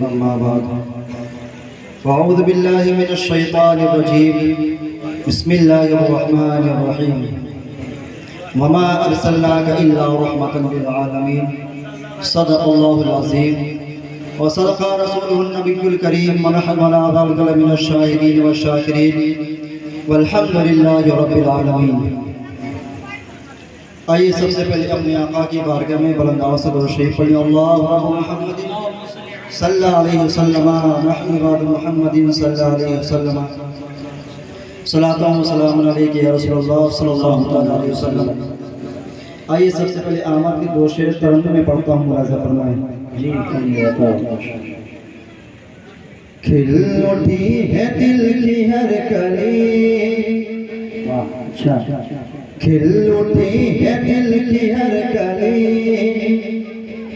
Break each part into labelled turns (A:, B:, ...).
A: أما بعد فأعوذ بالله من الشيطان الرجيم بسم الله الرحمن الرحيم وما أرسلناك إلا رحمة للعالمين صدق الله العظيم وصدق رسوله النبي الكريم ونحن على ذلك من الشاهدين والشاكرين والحمد لله رب العالمين۔ آئیے سب سے پہلے اپنے آقا کی بارگاہ میں بلند آواز سے درود شریف پڑھیں۔ اللہ رب محمد صلی اللہ علیہ وسلم نحن بعد محمد صلی اللہ علیہ وسلم صلاۃ و سلام علیک یا رسول اللہ صلی اللہ علیہ وسلم۔ آئیے سب سے پہلے آمد کی دو شعر ترنم میں پڑھتا ہوں، ملاحظہ فرمائیں۔ کھل اٹھی ہے دل کی ہر کلی، کھل اٹھی ہے دل کی ہر کلی،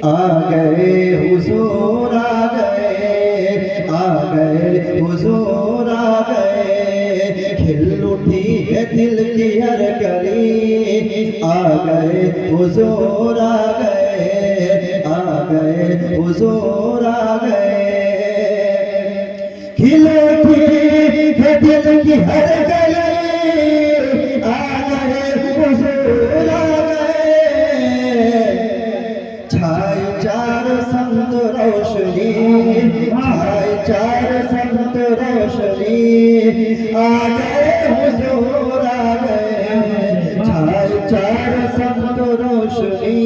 A: آ گئے حضور آ گئے، آ گئے حضور آ گئے، کھل اٹھی ہے دل کی ہر کلی، آ گئے حضور آ گئے، آ گئے حضور آ گئے، کھل اٹھی ہے دل کی ہر کلی، آ گئے حضور آ گئے، چھائے چار سمت روشنی، چھائے چار سمت روشنی، آ گئے حضور آ گئے، چھائے چار سمت روشنی،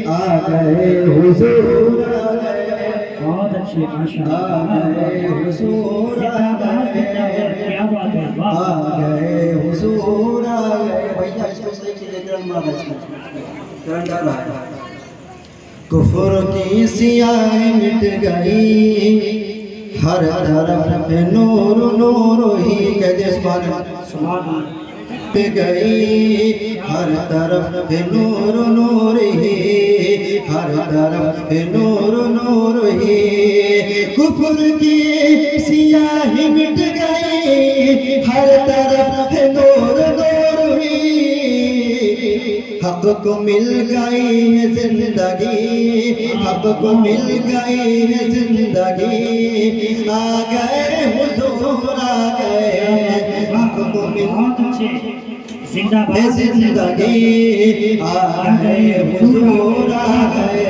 A: آ گئے حضور آ گئے،
B: بہت اچھے ماشاءاللہ،
A: آ گئے حضور آ گئے،
B: کیا بات ہے،
A: آ گئے حضور آ گئے۔ بھیا اس کو صحیح کیجئے، کرن مارا اس میں کرن ڈالا ہے۔ کفر کی سیاہی مٹ گئی، ہر طرف پہ نور نور ہی، کہہ دے سبحان اللہ، مٹ گئی ہر طرف پہ نور نور ہی، ہر طرف پہ نور نور ہی، کفر کی سیاہی مٹ گئی، ہر طرف پہ نور نور ہی، حق کو مل گئی ہے زندگی، حق کو مل گئی ہے زندگی، آ گئے حضور آ گئے، حق کو مل
B: بہت اچھے، زندہ
A: ہے
B: باد
A: زندگی، آ گئے حضور آ گئے،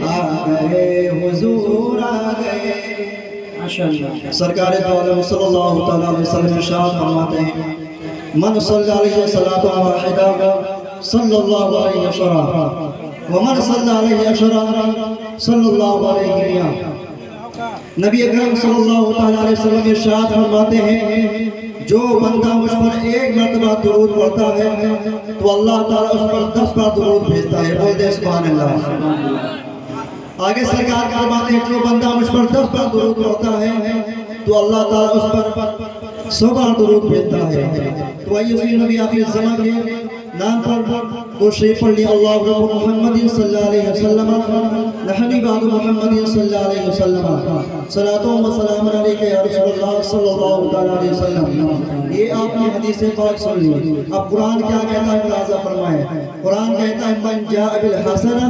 A: آ گئے حضور آ گئے۔
B: ماشاءاللہ،
A: سرکار دو عالم صلی اللہ علیہ وسلم ارشاد فرماتے ہیں، من صلی علیہ صلاۃ واحدہ صلی اللہ علیہ وسلم ومن صلی علیہ عشرہ صلی اللہ علیہ وسلم۔ نبی اکرم صلی اللہ علیہ وسلم ارشاد فرماتے ہیں، جو بندہ مجھ پر ایک مرتبہ درود پڑھتا ہے تو اللہ تعالیٰ اس پر 10 بار درود بھیجتا ہے۔ بول دے سبحان اللہ۔ آگے سرکار فرماتے ہیں، جو بندہ مجھ پر 10 بار درود پڑھتا ہے تو اللہ تعالیٰ اس پر 100 بار درود بھیجتا ہے۔ تو آئیے اسی نبی آخر الزمان کے نام پر دو شریف پڑھ لیا۔ اللہ رب محمد صلی اللہ علیہ وسلم نحن بعد محمد صلی اللہ علیہ وسلم صلاۃ و سلام علیک یا رسول اللہ صلی اللہ علیہ وسلم۔ یہ آپ نے حدیث پاک سن لی۔ اب قرآن کیا کہتا ہے، ملاحظہ فرمائے۔ قرآن کہتا ہے، من جاء بالحسنہ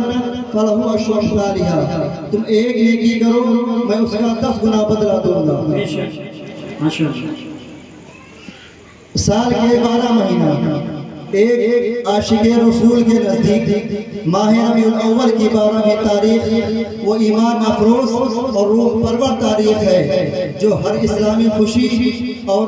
A: فلہ عشر امثالہا، تم ایک نیکی کرو میں اس کا 10 گنا بدلہ دوں گا۔
B: بے شک، ماشاءاللہ،
A: سال کے 12 مہینہ ایک عاشق رسول کے نزدیک ماہ ربیع الاول کی 12ویں تاریخ وہ ایمان افروز اور روح پرور تاریخ ہے، جو ہر اسلامی خوشی اور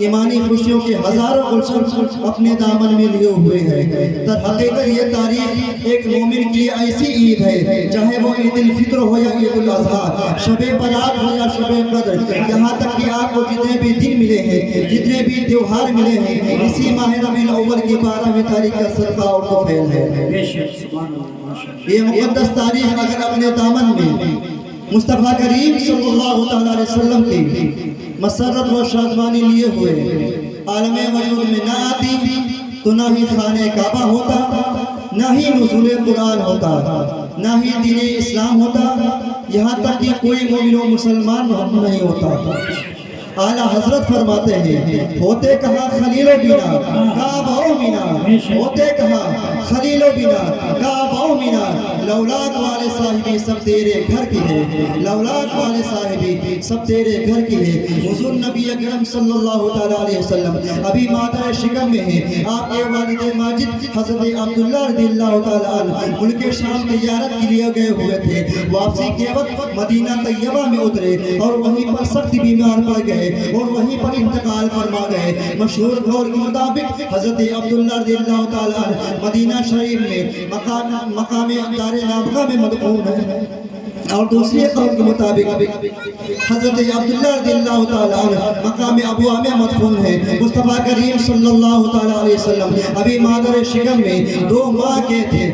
A: ایمانی خوشیوں کے ہزاروں گلشن اپنے دامن میں لیے ہوئے ہیں۔ در حقیقت یہ تاریخ ایک مومن کے لیے ایسی عید ہے، چاہے وہ عید الفطر ہو یا عید الاضحیٰ، شب برات ہو یا شب قدر، یہاں تک کہ آپ کو جتنے بھی دن ملے ہیں، جتنے بھی تیوہار ملے ہیں، اسی ماہ ربیع الاول کی 12ویں تاریخ کا صدقہ اور توفیل ہے۔
B: بے شک، سبحان اللہ، ماشاءاللہ،
A: یہ مقدس تاریخ اگر اپنے دامن میں مصطفیٰ کریم صلی اللہ علیہ وسلم کی مسرت و شادمانی لیے ہوئے عالم وجود میں نہ آتی تو نہ ہی خانہ کعبہ ہوتا، نہ ہی نزول قرآن ہوتا، نہ ہی دین اسلام ہوتا، یہاں تک کہ کوئی مومن و مسلمان نہیں ہوتا۔ आला हजरत फरमाते हैं होते कहाँ खलीलो बिना काबाओ बिना, होते कहाँ खलीलो बिना काबाओ बिना, लौलाक वाले साहिबी सब तेरे घर की है, लौलाक वाले साहिबी सब तेरे घर की है। हुजूर नबी अकरम सल्लल्लाहु तआला अलैहि वसल्लम अभी माता शिकम में है। आपके वालिद माजिद हजरत अब्दुल्लाह रज़ियल्लाहु तआला अन्हु उनके शाम तिजारत के लिए गए हुए थे। वापसी के वक्त मदीना तैयबा में उतरे और वहीं पर सख्त बीमार पड़ गए और वहीं पर इंतकाल फरमा गए। मशहूर कौल के मुताबिक हजरत अब्दुल्लाह रज़ियल्लाहु तआला अन्हु मदीना शरीफ में मकाम दारे नाबगा में मदफून है, और दूसरे कौल के मुताबिक हजरत अब्दुल्लाह रज़ियल्लाहु तआला अन्हु मकाम अबू में मदफून है। मुस्तफ़ा करीम सल्लल्लाहु तआला अलैहि वसल्लम अभी मादर शिकम में 2 माह के थे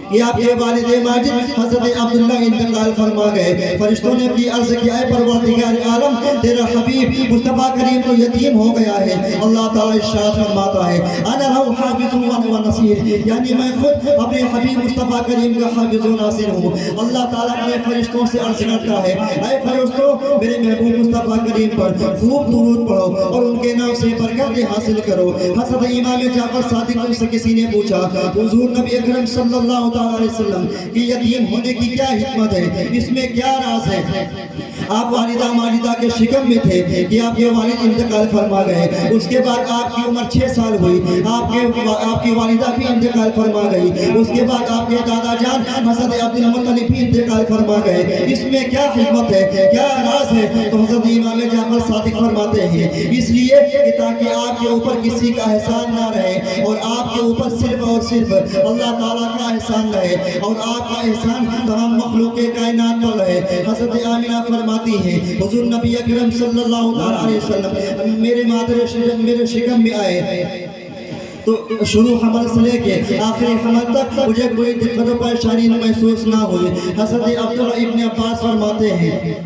A: कि आपके वालिद माजिद हजरत अब्दुल्लाह इंतकाल फरमा गए। फरिश्तों ने की अर्ज किया है परवरदिगार आलम तेरा हबीब मुस्तफ़ा करीम तो यतीम हो गया है। अल्लाह ताला इरशाद फरमाता है अना लहु हाफिज़ुन व नसीर, यानी मैं खुद अपने हबीब मुस्तफ़ा करीम का हाफिज़ व नासिर हूँ। अल्लाह ताला अपने फरिश्तों से अर्ज करता है ऐ फरिश्तों मेरे महबूब मुस्तफ़ा करीम पर खूब दुरूद पढ़ो और उनके नाम से बरकत हासिल करो। हज़रत इमाम जाफर सादिक से किसी ने पूछा हुजूर नबी अकरम सल्लल्लाहु तआला अलैहि वसल्लम कि यतीम होने की क्या हिकमत है, इसमें क्या राज है? आप वालिदा माजिदा के शिकम में थे कि आपके वालिद इंतकाल फरमा गए। उसके बाद आपकी उम्र 6 साल हुई, आपकी वालिदा भी इंतकाल फरमा गई। उसके बाद आपके दादा जान हज़रत अब्दुल मुत्तलिब भी इंतकाल फरमा गए। इसमें क्या हिकमत है, क्या राज है? तो हज़रत इमाम जाफर सादिक फरमाते हैं इसलिए कि ताकि आपके ऊपर किसी का एहसान ना रहे और आपके ऊपर सिर्फ और सिर्फ अल्लाह ताला का एहसान रहे और आपका एहसान तमाम मखलूक कायनात पर रहे। हज़रत आमिना फरमाती है हुजूर नबी अकरम सल्लल्लाहु अलैहि वसल्लम मेरे शिकम में आए तो शुरू हमल से लेके आखिरी हमल तक मुझे कोई दिक्कत परेशानी महसूस ना हुई। हज़रत अब्दुल्लाह इब्न अब्बास फरमाते हैं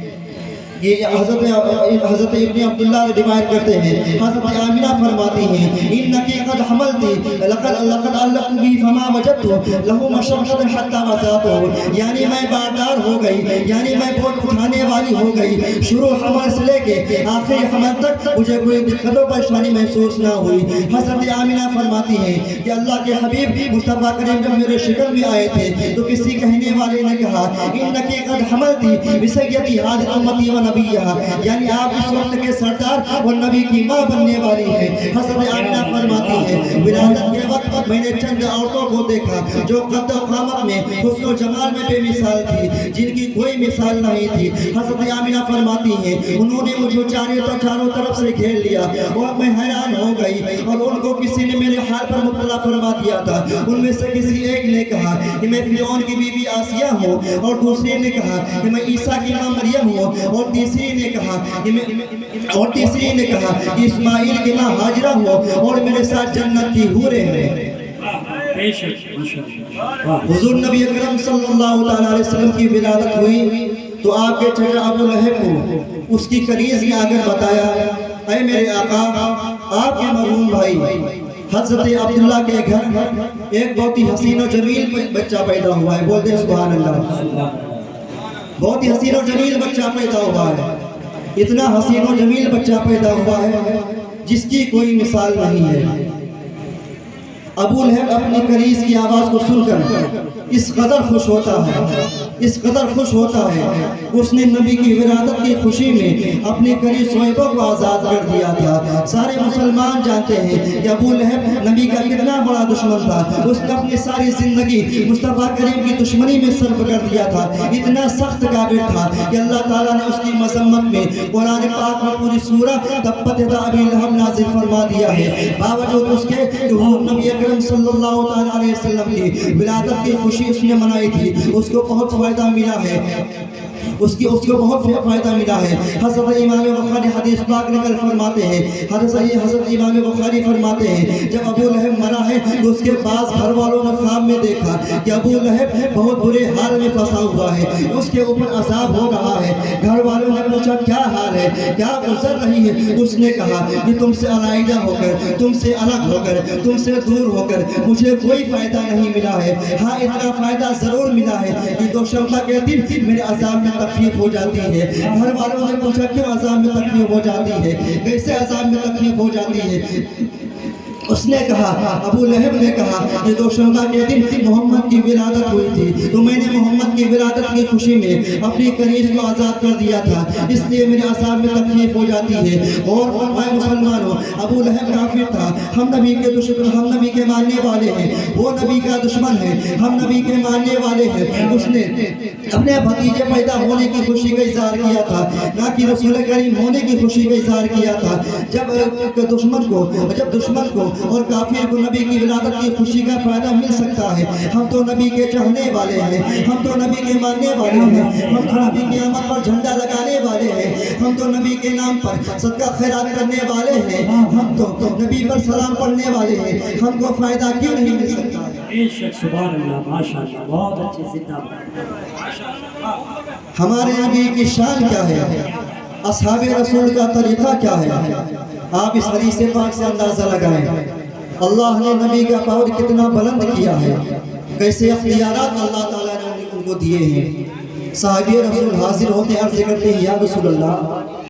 A: ये हज़रत इब्न अब्दुल्लाह रिवायत करते हैं। हज़रत आमिना फरमाती हैं इन्नकी क़द हमलती लक़द अल्लक़tu बिही फमा वजदतु लहु मशक़्क़तन हत्ता वज़अतु, यानी मैं बारदार हो गई, यानी मैं बहुत उठाने वाली हो गई। शुरू हमल से लेके आखिरी हमल तक मुझे कोई दिक्कत परेशानी महसूस ना हुई। हज़रत आमिना फरमाती हैं कि अल्लाह के हबीब मुस्तफ़ा करीम जब मेरे शिकम में आए थे तो किसी कहने वाले ने कहा इन्नकी क़द हमलती बिसय्यदी हाज़िही उम्मती व नबिय्यहा, यानी आप इस वक्त के सरदार और नबी की माँ बनने वाली है। हज़रत आमिना फरमाती है विलादत के वक्त मैंने चंद औरतों को देखा जो कद और क़ामत में हुस्न और जमाल में बेमिसाल थी, जिनकी कोई मिसाल नहीं थी। हज़रत आमिना फरमाती है उन्होंने मुझे चारों तरफ से घेर लिया और मैं हैरान हो गई और उनको किसी ने मेरे हाल पर मुब्तला फरमा दिया था। उनमें से किसी एक ने कहा कि मैं फिरौन की बीवी आसिया हूँ और दूसरे ने कहा कि मैं ईसा की माँ मरियम हूँ और तीसरी ने कहा कि इस्माइल की माँ हाजिरा हो और मेरे साथ जन्नत की हूरें हैं। हुजूर नबी अकरम सल्लल्लाहु अलैहि वसल्लम की विलादत हुई तो आपके चचा अबू लहब को उसकी कनीज़ ने आकर बताया ऐ मेरे आका आपके मरहूम भाई हज़रत अब्दुल्ला के घर एक बहुत ही हसीन और जमील बच्चा पैदा हुआ है। बोलते सुभान अल्लाह। बहुत ही हसीन और जमील बच्चा पैदा हुआ है, इतना हसीन और जमील बच्चा पैदा हुआ है जिसकी कोई मिसाल नहीं है। अबू लहब अपनी कनीज़ की आवाज़ को सुनकर इस कदर खुश होता है, इस कदर खुश होता है उसने नबी की विरादत की खुशी में अपनी कनीज़ सुहैबा को आज़ाद कर दिया था। सारे मुसलमान जानते हैं कि अबू लहब नबी का कितना बड़ा दुश्मन था। उसने अपनी सारी ज़िंदगी मुस्तफ़ा करीम की दुश्मनी में सर्फ कर दिया था। इतना सख्त काबिल था कि अल्लाह ताला ने उसकी मज़म्मत में कुरान पाक में पूरी सूरह तब्बत यदा अबी लहब नाज़िल फरमा दिया है। बावजूद उसके कि नबी अकरम सल्लल्लाहु अलैहि वसल्लम की विलादत की खुशी उसने मनाई थी, उसको बहुत फ़ायदा मिला है, उसको बहुत फ़ायदा मिला है। हज़रत इमाम बुखारी हदीस पाक निकल फरमाते हैं, हज़रत इमाम बुखारी फरमाते हैं जब अबू लहब मरा है तो उसके पास घर वालों ने ख्वाब में देखा कि अबू लहब बहुत बुरे हाल में फंसा हुआ है, उसके ऊपर अज़ाब हो रहा है। घर वालों ने پوچھا کیا حال ہے, کیا گزر رہی ہے؟ اس نے کہا کہ تم سے علیحدہ ہو کر, تم سے الگ ہو کر, تم سے دور ہو کر مجھے کوئی فائدہ نہیں ملا ہے. ہاں اتنا فائدہ ضرور ملا ہے کہ دوشمبہ کے دن میرے عذاب میں تخفیف ہو جاتی ہے. گھر والوں نے پوچھا کیوں عذاب میں تخفیف ہو جاتی ہے, کیسے عذاب میں تخفیف ہو جاتی ہے؟ اس نے کہا, ابو لہب نے کہا کہ دوشمبہ کے دن محمد کی ولادت ہوئی تھی تو میں نے محمد کی ولادت کی خوشی میں اپنی کنیز کو آزاد کر دیا تھا, اس لیے میرے عذاب میں تخفیف ہو جاتی ہے. اور فرمائے مسلمانوں, ابو لہب کافر تھا, ہم نبی کے دشمن, ہم نبی کے ماننے والے ہیں, وہ نبی کا دشمن ہے, ہم نبی کے ماننے والے ہیں. اس نے اپنے بھتیجے پیدا ہونے کی خوشی کا اظہار کیا تھا, نہ کہ رسول کریم ہونے کی خوشی کا اظہار کیا تھا. جب دشمن کو اور کافر کو نبی کی ولادت کی خوشی کا فائدہ مل سکتا ہے, ہم تو نبی کے چاہنے والے ہیں, ہم تو نبی کے ماننے والے ہیں, ہم تو نبی کی آمد پر جھنڈا لگانے والے ہیں, ہم تو نبی کے نام پر صدقہ خیرات کرنے والے ہیں, ہم تو نبی پر سلام پڑھنے والے ہیں, ہم کو فائدہ کیوں نہیں مل سکتا ہے؟
B: بے شک, سبحان اللہ, ماشاءاللہ, بہت اچھے زندہ باد.
A: ہمارے نبی کی شان کیا ہے, اصحاب رسول کا طریقہ کیا ہے, آپ اس حدیث پاک سے اندازہ لگائیں. اللہ نے نبی کا پاور کتنا بلند کیا ہے, کیسے اختیارات اللہ تعالیٰ نے ان کو دیے ہیں. صحابی رسول حاضر ہوتے عرض کرتے ہیں, یا رسول اللہ